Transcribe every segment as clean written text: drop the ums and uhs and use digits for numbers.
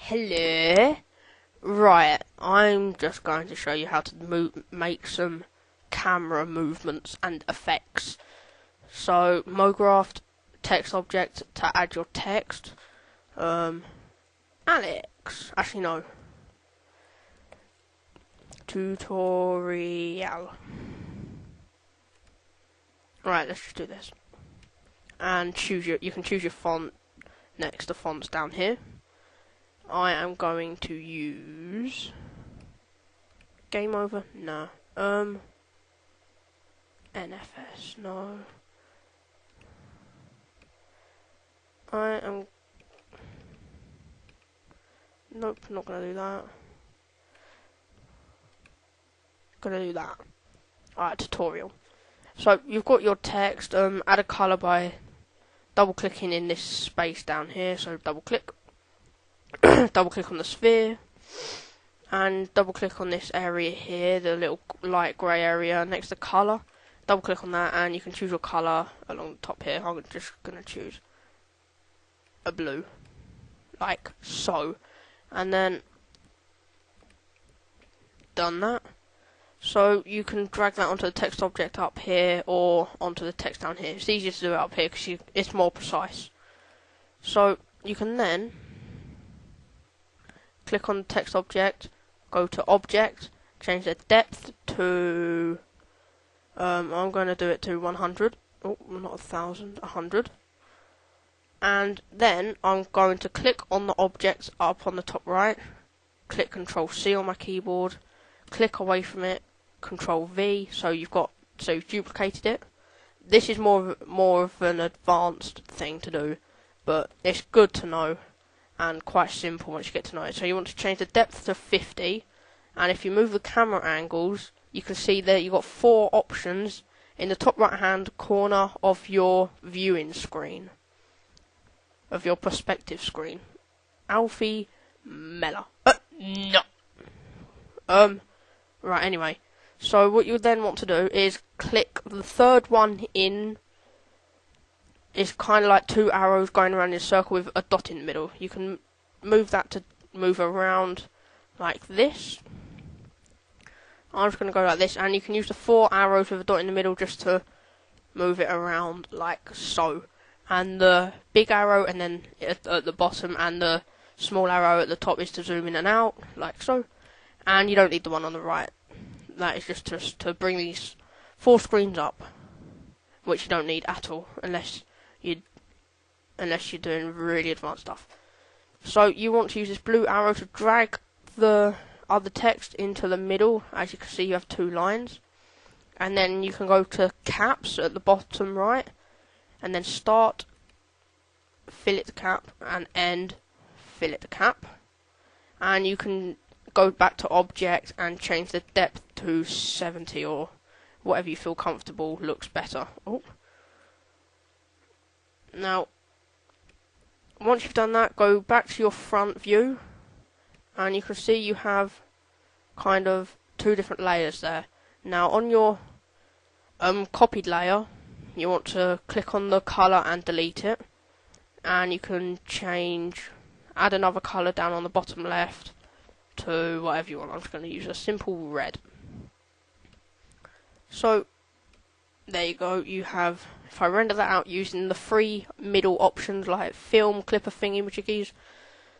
Hello. Right, I'm just going to show you how to make some camera movements and effects. So, MoGraph text object to add your text. Alex. Actually, no. Tutorial. Right, let's just do this. And you can choose your font next to fonts down here. I am going to use Game Over, no. NFS, no. Nope, not gonna do that. Gonna do that. Alright, tutorial. So you've got your text, add a colour by double clicking in this space down here, so double click. Double click on the sphere and double click on this area here, the little light grey area next to colour. Double click on that and you can choose your colour along the top here. I'm just going to choose a blue, like so, and then done that. So you can drag that onto the text object up here or onto the text down here. It's easier to do it up here because it's more precise. So you can then click on the text object, go to object, change the depth to, I'm going to do it to 100, oh, not 1,000, 100, and then I'm going to click on the object up on the top right, click Control C on my keyboard, click away from it, Control V, so you've duplicated it. This is more of an advanced thing to do, but it's good to know. And quite simple once you get to know it. So you want to change the depth to 50, and if you move the camera angles, you can see that you've got 4 options in the top right hand corner of your viewing screen, of your perspective screen. Alfie Mella. No. Right, anyway. So what you then want to do is click the third one in. It's kind of like 2 arrows going around in a circle with a dot in the middle. You can move that to move around like this. I'm just going to go like this, and you can use the 4 arrows with a dot in the middle just to move it around like so. And the big arrow and then at the bottom and the small arrow at the top is to zoom in and out, like so. And you don't need the one on the right. That is just to bring these 4 screens up, which you don't need at all unless you're doing really advanced stuff. So you want to use this blue arrow to drag the other text into the middle. As you can see, you have 2 lines, and then you can go to caps at the bottom right, and then start fillet the cap and end fillet the cap, and you can go back to object and change the depth to 70 or whatever you feel comfortable looks better. Oh. Now, once you've done that, go back to your front view, and you can see you have kind of 2 different layers there. Now, on your copied layer, you want to click on the colour and delete it, and you can add another colour down on the bottom left to whatever you want. I'm just going to use a simple red. So, there you go, you have, if I render that out using the 3 middle options like film, clipper, thingy-majiggies,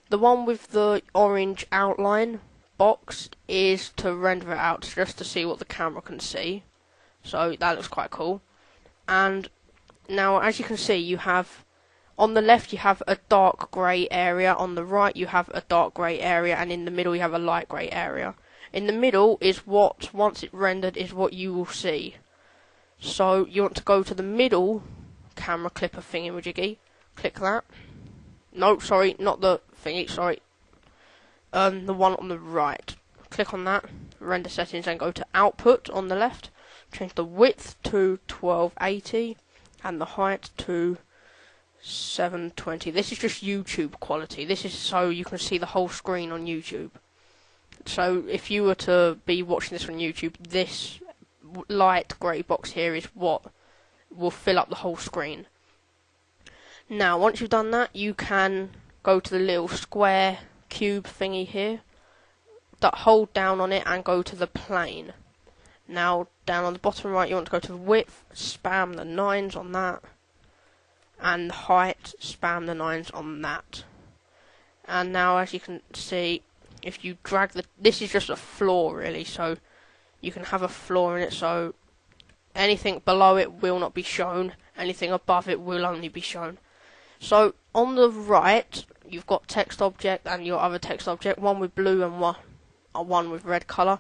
the one with the orange outline box is to render it out just to see what the camera can see. So that looks quite cool. And now as you can see, you have, on the left you have a dark grey area, on the right you have a dark grey area, and in the middle you have a light grey area. In the middle is what, once it's rendered, is what you will see. So you want to go to the middle camera clipper thingy-majiggy, click that. No, sorry, not the thingy, sorry. The one on the right. Click on that, render settings, and go to output on the left. Change the width to 1280 and the height to 720. This is just YouTube quality. This is so you can see the whole screen on YouTube. So if you were to be watching this on YouTube, this light grey box here is what will fill up the whole screen. Now, once you've done that, you can go to the little square cube thingy here, hold down on it and go to the plane. Now down on the bottom right you want to go to the width, spam the 9s on that, and the height, spam the 9s on that. And now as you can see, if you drag this is just a floor really, so you can have a floor in it, so anything below it will not be shown, anything above it will only be shown. So on the right you've got text object and your other text object, one with blue and one with red colour.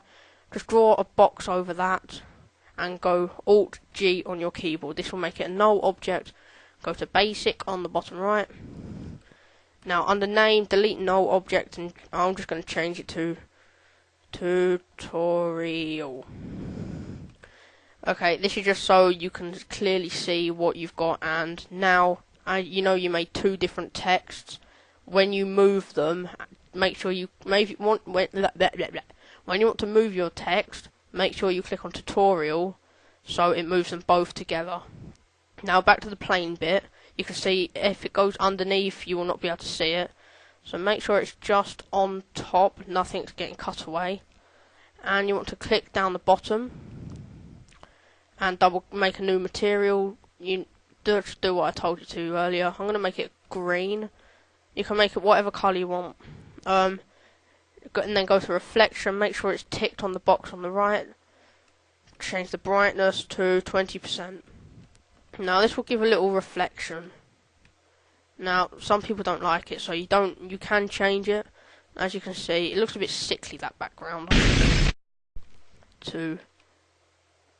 Just draw a box over that and go Alt G on your keyboard. This will make it a null object. Go to basic on the bottom right. Now under name, delete null object, and I'm just going to change it to tutorial. Okay, this is just so you can clearly see what you've got. And now you know you made 2 different texts. When you move them, make sure you when you want to move your text, make sure you click on tutorial so it moves them both together. Now back to the plain bit. You can see if it goes underneath you will not be able to see it, so make sure it's just on top, nothing's getting cut away. And you want to click down the bottom and make a new material. You just do what I told you to earlier. I'm going to make it green. You can make it whatever colour you want. And then go to reflection, make sure it's ticked on the box on the right. Change the brightness to 20%. Now this will give a little reflection. Now some people don't like it, so you can change it. As you can see, it looks a bit sickly, that background.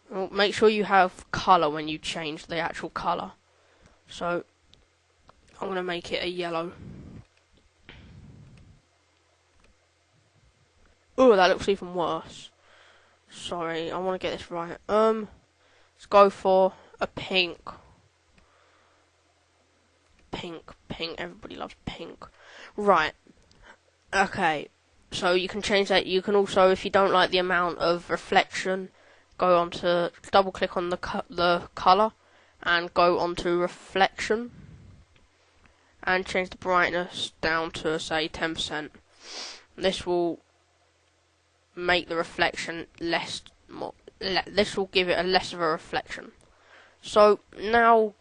Well, make sure you have colour when you change the actual colour. So I'm going to make it a yellow. Oh, that looks even worse. Sorry, I want to get this right. Let's go for a pink. Pink. Everybody loves pink. Right. Okay. So you can change that. You can also, if you don't like the amount of reflection, go on to double click on the color and go on to reflection and change the brightness down to say 10%. This will make the reflection this will give it a less of a reflection. So now